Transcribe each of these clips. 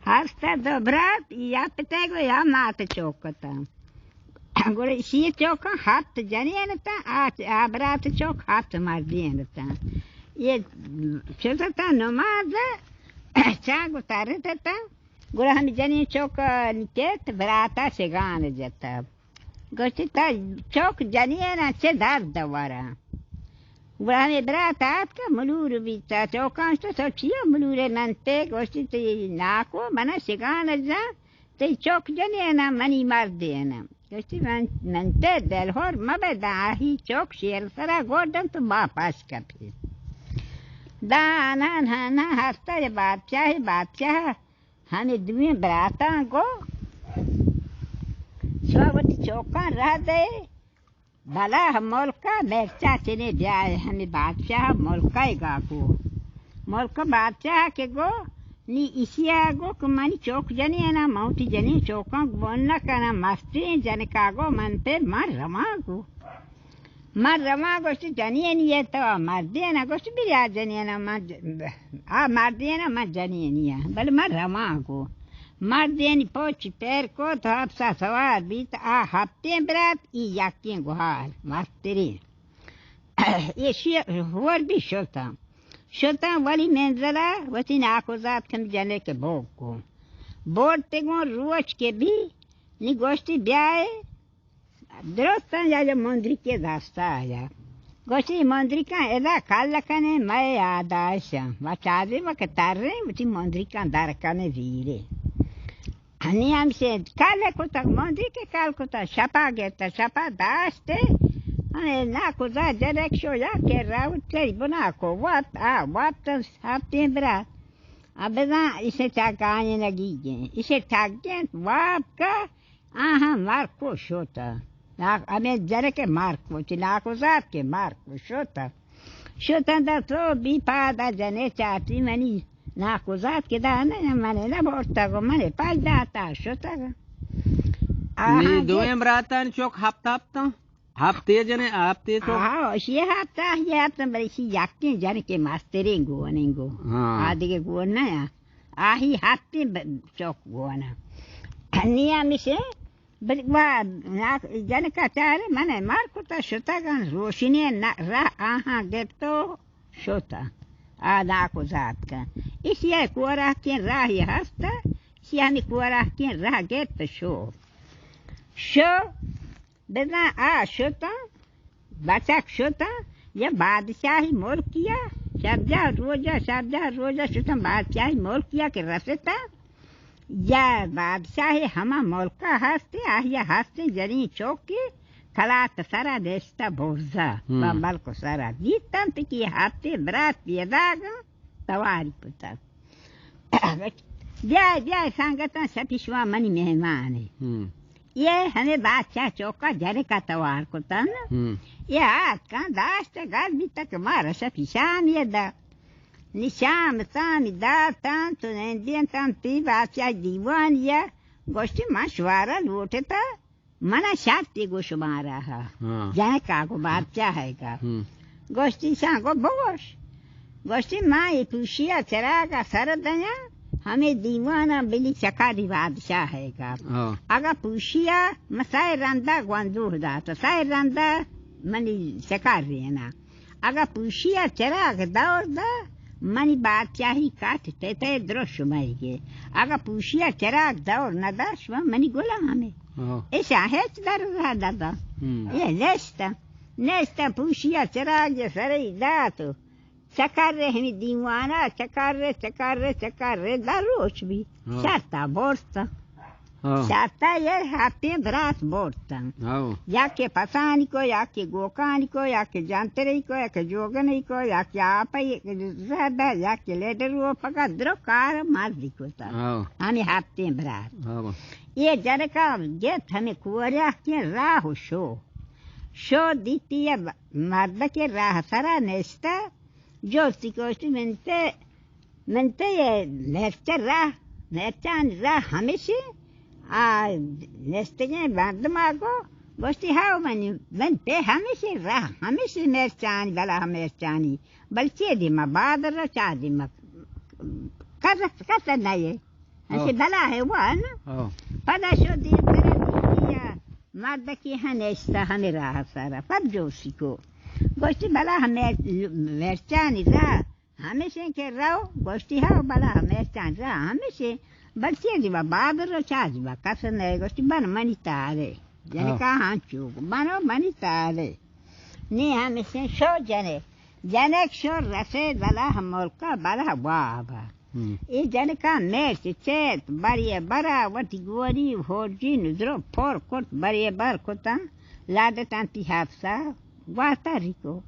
Hasta dobrat ja petego ja mate chokata. Gore si choka hat janienata a brat chok hat mardienata. Ye chotata nomada chago taretata. Gore ham jani choka niket brata segane jata. Gostita chok janiena che dar davara. Vrame brata atka muluru vita chokansta sochia mulure nante gostiti nako mana segana za te chok janiena mani mardena. Gosti nante del hor mabeda hi chok shir sara gordon to वापस कभी दाना ना हफ्ता ये बादशाह हमें दुए बराता को स्वावती चौका रह दे भला हम मोलका बेचा चने जाए हमें बादशाह मोलका गाको मोलका बादशाह के गो नी इसिया गो कमानी चौक जने है ना माउटी जने चौका बोलना करना मस्ती जने कागो मनते मार रमा गोष्टी जनिए नहीं है तो मार दिया ना गोष्टी भी याद जनिए ना मार दिया ना मत जनिए नहीं है बल मार रमा को मार दिया नहीं पोच पैर को तो आप सा सवार बीत आ हफ्ते बरात ये याकी गुहार मास्टरी ये हुआ भी शोता वाली मेंजला वसी नाकोजात कम जाने के भोग को बोर्ड तेगो रोज के भी नी गोष्टी ब्याह द्रोस्ता या मंदिर के रास्ता आया गोष्ठी मंदिर का एदा काल लकने मैं आदाशा वाचारे वकतारे मुझे मंदिर का दार कने वीरे हनी हम से काल को तक मंदिर के काल को तक छपा गया था छपा दास्ते अने ना को जा जरेक्शो या के राउत के बना को वात साथे बरा अब ना इसे चाकाने लगी इसे ठाके वाप का आहा मार को शोता ना हमें जरे के मार को चिना को जात के मार को शोता दा तो भी पादा जने चाटी मनी ना को जात के दा ना माने ना बोलता को माने पाल दाता शोता का नी दोएम रातन चौक हफ्ते जने हफ्ते तो हाँ ये हफ्ता बड़ी सी याके जने के मास्टरे गोनेंगो आदि के गोना या आही हफ्ते चौक गोना निया मिसे बड़वा ना जने का चारे माने मार को तो शोता का रोशनी ना रा आहा गेट तो शोता आदा को जात का इसी कोरा के राह ये हफ्ता सियानी कोरा के राह गेट तो शो बेना आ शोता बचक शोता ये बादशाही मोर किया शारजा रोजा शोता बादशाही मोर किया के रसता या बादशाही हमा मोलका हंसते आहिया हंसते जरी चौकी खलात सारा देशता भोजा बंबल को सारा जीतन की हाथे बरात पियदागा तवारी पुता जय संगता सतीश्वा मनी मेहमान है ये हमें बादशाह चौका जरे का तवार को तन ये आज का दाश्त गाल भी तक मारा सफी शाम ये दा निशाम तामी दा तान तो नंदियन तान ती बादशाह दीवान ये गोष्ठी मशवारा लूटे था मना शाती गोश मारा है जने का को बादशाह है का गोष्ठी सांगो बोश गोष्ठी माँ ये पुशिया चरा का सरदया हमें दीवाना बिली चकारी बादशाह है का अगर पूछिया मसाए रंदा ग्वांदूर दा तो साए रंदा मनी चकार रहे ना अगर पूछिया चराग दौड़ दा मनी बादशाही काटते ते दृश्य मायगे अगर पूछिया चराग दौड़ न दर्श मनी गोला हमें ऐसा है दर रहा दादा ये नेस्ता पूछिया चराग ये सरे दा तो चकार रहे हमें दीवाना चकार रहे दारोच भी शाता बोर्ता शाता ये हाथे बरात बोर्ता याके पसानी को याके गोकानी को याके जानतरी को याके जोगनी को याके आपा याके लेडर वो पका द्रो कार मार दिखोता हमें हाथे बरात ये जर का गेट हमें कुआरा के राह शो दीती है मर्द के राह सारा नेस्ता जो सिकोस्टी मनते ये नेस्टर राह हमेशा नेस्टे के बाद मागो गोष्ठी हाउ मनते हमेशा राह हमेशा नेस्टानी बला हमेशानी बल्कि दिमा बादर चादी کس نیه اسی بلا ہے وہ نا پدا شدی برای مردکی هنشته همه راه سره پر جوشی کو گوشتی بلا همه مرچانی را همیشه که رو گوشتی ها بلا مرچان را همیشه بلسی دیوا باب رو چاجی با کس نه گوشتی بنا منی تاره جنه که هنچو بنا منی تاره نی همیشه شو جنک شو رسید بلا هم ملکا بلا بابا ای جنکا مرچ چت بریه برا وطی گوری هورجی نزرو پر کت بریه بر کتن لادتان تی حفظا واستا ریکو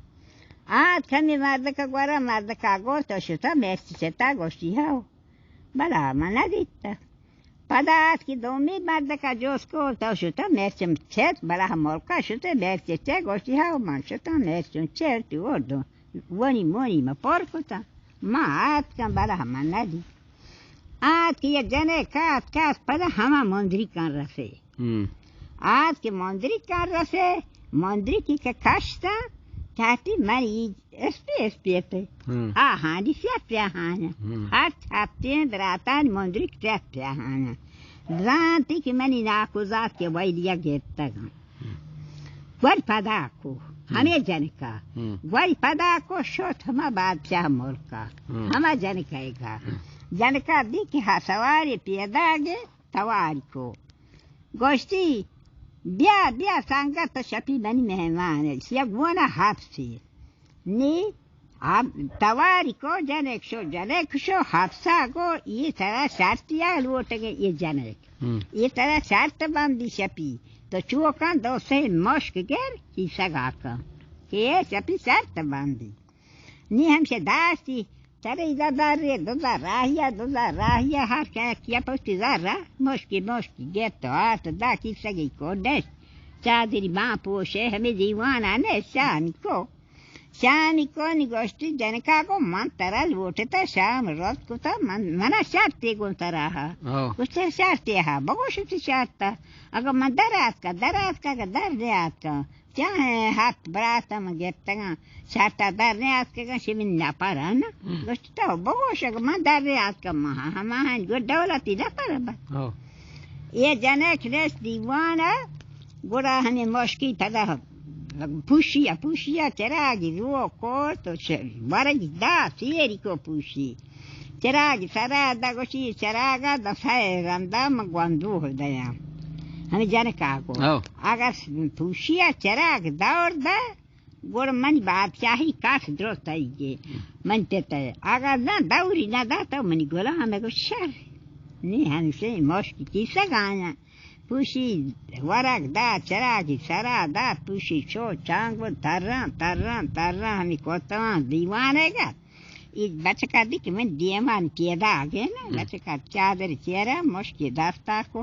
کمی مردکا گوارا مردکا گو تو شتا مرچ چتا گوشتی هاو بلا من ندیتا پدا کی دومی مردکا جوز کو تو شتا مرچ چت بلا هم ملکا شتا مرچ چت گوشتی هاو من شتا مرچ چت وردو ونی مونی ما پر کتن ما کن بلا هم ندی که یه جنه کات پدا همه مندری کن رسه که مندری کن رسه مندری که کشتا تاتی منی اسپیته آهانی سیپیهانه هر هفته دراتان مندری سیپیهانه زانتی که منی ناکوزات که ویدیا گیرتا گم ور پدا کو हमें जनका वही पदा को शोथ हम बादशाह मुल्का हम जनका जनका दी कि सवारी पैदागे तवारी को गोश्ती ब्या संगत शपी बनी मेहमान सिया गुना हाफसी नी अब तवारी को जनक शो हाफसा को ये तरह शार्तिया लौटेगे ये जनक ये तरह शार्त बंदी शपी तो चुका दो से मश्क गर ही सगाका कि शपी शर्त बंदी नी हमसे दासी चले इधर दो राहिया हर क्या पहुँची जरा मुश्की गे तो आत दा की सगी को डस चादरी बाँ पोषे हमें दीवाना ने शामी को निगोष्टी जनका को मन तरल वोटे तो शाम रोज को तो मना शार्ते को तरह कुछ शार्ते है बगोश से शार्ता अगर मन दराज का दर्द का चाहे हाथ बराता में गिरता शार्ता दर्द का शिविन ना पारा ना कुछ तो बगोश अगर मन दर्द का महा गुड दौलती ना पारा ये जनक रेस दीवाना गुड़ा हने मुश्किल था pushia ceragi ruo corto baragi da sieri ko pushi ceragi sarada così ceraga da sai andam quando daya hame jane ka ko agar pushia cerag daorda gor mani baat chahi kaas drotai ge man teta agar na dauri na data mani gola hame ko shar ni han se moski kisa gana pushi warak da charagi sara da pushi cho changwo tarran hami kota दीवाने का इस बच्चे का दिख में दीवान किया आगे ना बच्चे का चादर चेहरा मुश्किल दास्ता को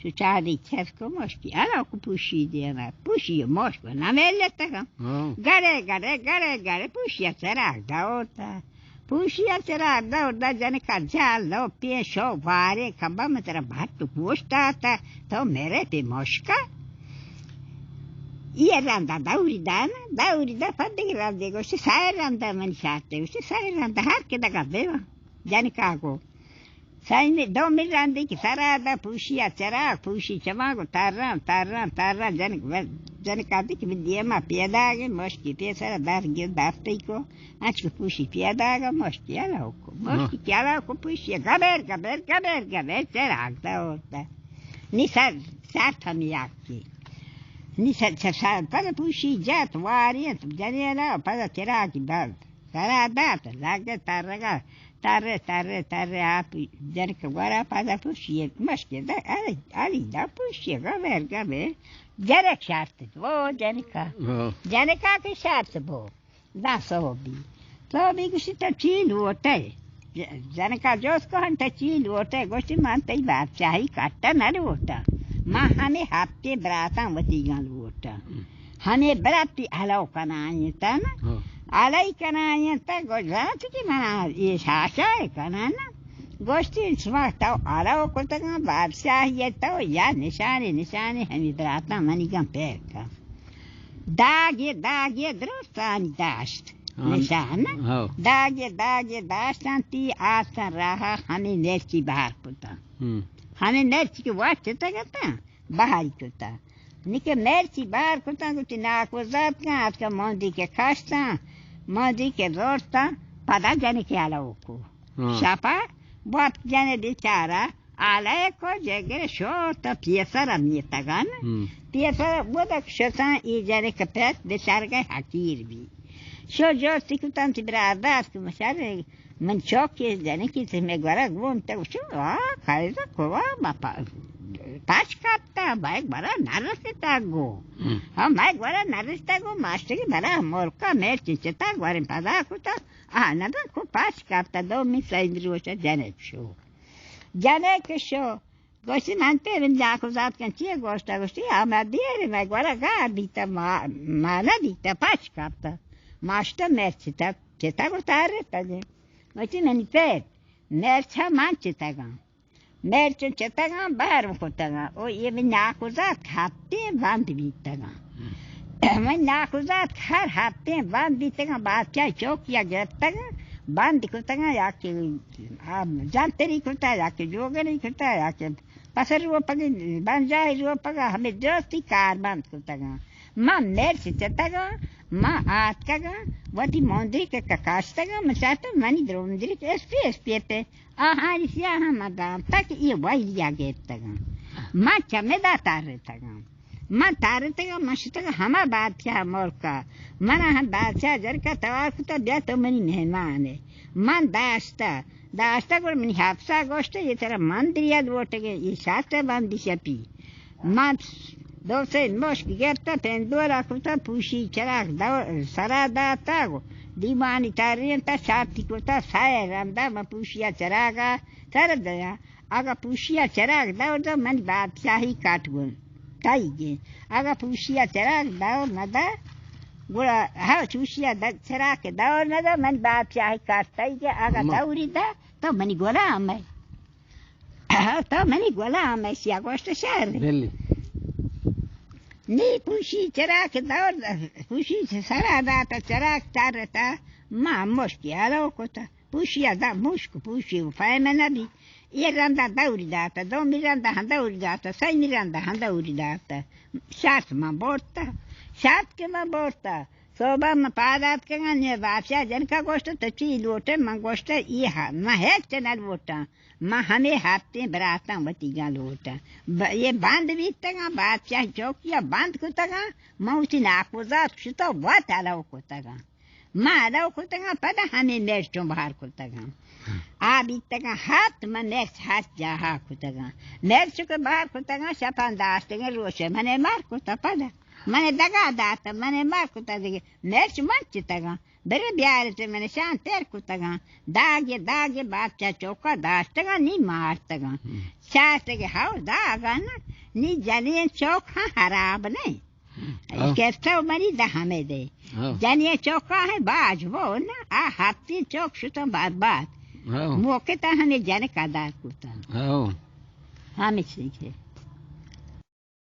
जो चादर चेहरा को मुश्किल अला को pushi देना pushi मुश्किल ना मैं लेता हूँ गरे pushi चरा दाओता पुशिया तेरा दौड़ा जने का जाल लो पेशो वारे खंबा में तेरा भात तो पोस्टा था तो मेरे पे मुश्का ये रंदा दाउरी दा फटे रंदे को से सारे रंदा मन चाहते उसे सारे रंदा हर के दगा देवा जने का को साई में दो मिल रंदे की सारा दा पुशिया चरा पुशी चमा को तारा जने का दी कि दिया मा पैदा के मुश्किल पे सारा दार गिर दास्ते को आज को पुशी पैदा का मुश्किल क्या को पुशी गबर चरा आता होता निसर साथ हम याकी निसर पर पुशी जात वारी जने ना पर चरा की दाल सारा दात लागे तारे आप जन के वारा पादा पुशी मुश्किल दा अली दा पुशी गबर जरक शार्त वो जनका के शार्त वो दा सोबी कुछ तो चील होता है जनका जोश को हम तो चील होता है गोष्ठी मानते ही बात चाहिए काटता न होता माँ हमें हफ्ते बराता वती गाल होता हमें बराती अलाव कनाए था ना अलाई कनाए था गुजरात की मना ये शाशा है कना ना गोष्ठी स्मार्ट अलाव को तक बादशाह ये तो या निशाने हमें बराता मनी का पैर का दागे दरोस्तानी दाश्त निशान दागे दागे दास्तांती आस्ता रहा हमें नेर्ची बाहर कुता हमें नेर्ची के वाच तगता बाहर कुता निके नेर्ची बाहर कुता कुती नाक वजात का आज का मंदी के खास्ता मंदी के रोस्ता पता जाने के आला को शापा बात जाने बेचारा आला को जगह शोता पियसरा मियतगान पियसरा वो तक शता ई जाने कपेट बेचारा के हकीर भी शो जो सिकुतान तिब्रादास को मशारे मन चौके जाने की से मैं गरा घूम तक शो खाइजा कोवा बापा पाच कापता बाइक बड़ा नरसता गो हम बाइक बड़ा नरसता गो मास्टर की बड़ा मोरका मैं चिंता गरे पदा कुता ना को पाच कापता दो मिस इंद्रियो से जाने के शो गोशी मानते रन जाको जात kan cie gosta gosti amadiere मैं गरा गा बीता माला बीता पाच कापता मास्टर merchita चेता को तारे तजे मची नहीं पे mercha मान चेतागा merch चेतागा बाहर होतागा ओ ये मैं नाकुजात खाते बांध बीतागा मैं नाकुजात खर हाते बांध बीतागा बात क्या चौक या गिरतागा बांध कोतागा या के आप जानते नहीं कोता या के जोगे नहीं कोता या के पसर वो पगे बांध जाए वो पगा हमें जोती कार बांध कोतागा मां merch चेतागा माँ आत का वटी मंदिर के ककास्ता मचाता मनी द्रोमंदिर के एसपी पे आहार सिया हम दाम तक ये वही जागे तक माँ चमेदा तारे तक माँ तारे तक मस्त हमा बात क्या मोर का मना हम बादशाह जर का तवार कुता ब्या तो मनी मेहमान है माँ दास्ता को मनी हाफसा गोष्ट ये तेरा मंदिर याद वोटे ये शास्त्र बंदी शपी माँ दो से मोश्क गिरता पेंदोरा कुता पूशी चराग सरा दाता गो दीवानी तारियंता शाती कुता साय रामदा म पूशिया चरागा तर दया आगा पूशिया चराग दाव दो मन बादशाही काटगुन ताईगे आगा पूशिया चराग दाव नदा गुड़ा हा पूशिया चराग के दाव नदा मन बादशाही काटताईगे आगा दावरी दा तो मनी गोला हमें तो मनी गोला हमें सिया गोष्ट शहर नी पूशी चराग दौर पूशी सरा दाता चराग तारता माँ मुश्क आलो कोता पूशिया दा मुश्क पूशी उफाय में नबी ये रंदा दौरी दाता दो मिरंदा हाँ दौरी दाता सही मिरंदा हाँ दौरी दाता सात माँ बोलता सात के माँ बोलता सोबा माँ पादात के गाने बादशाह जन का गोश्त तो ची लोटे माँ गोश्त ये हाँ माँ है चनर वोटा माँ हमें हाथते बराता बतीगा लोटा ये बांध भी तगा बादशाह चौकिया बांध को तगा माँ उसी नाकोजा तो बहुत आलाव को तगा माँ आलाव को तगा पता हमें मेर्चों बाहर को तगा आ भी तगा हाथ में मेर्च हाथ जा हा को तगा मेर्च के बाहर को तगा शपान दास तगा रोशे मने मार को पदा मने दगा दाता मने मार को तगा मेर्च मंच तगा बरे ब्यार से मैंने शान तेर को तगा दागे बादशाह चौका दास तगा नी मार तगा शास तगे हाउ दागा ना नी जानिए चौका हराब नहीं कैसा मरी दा हमें दे जानिए चौका है बाज वो ना आ हाथी चौक शुतो बात मौके ता हमें जाने का दार कुता हमें सीखे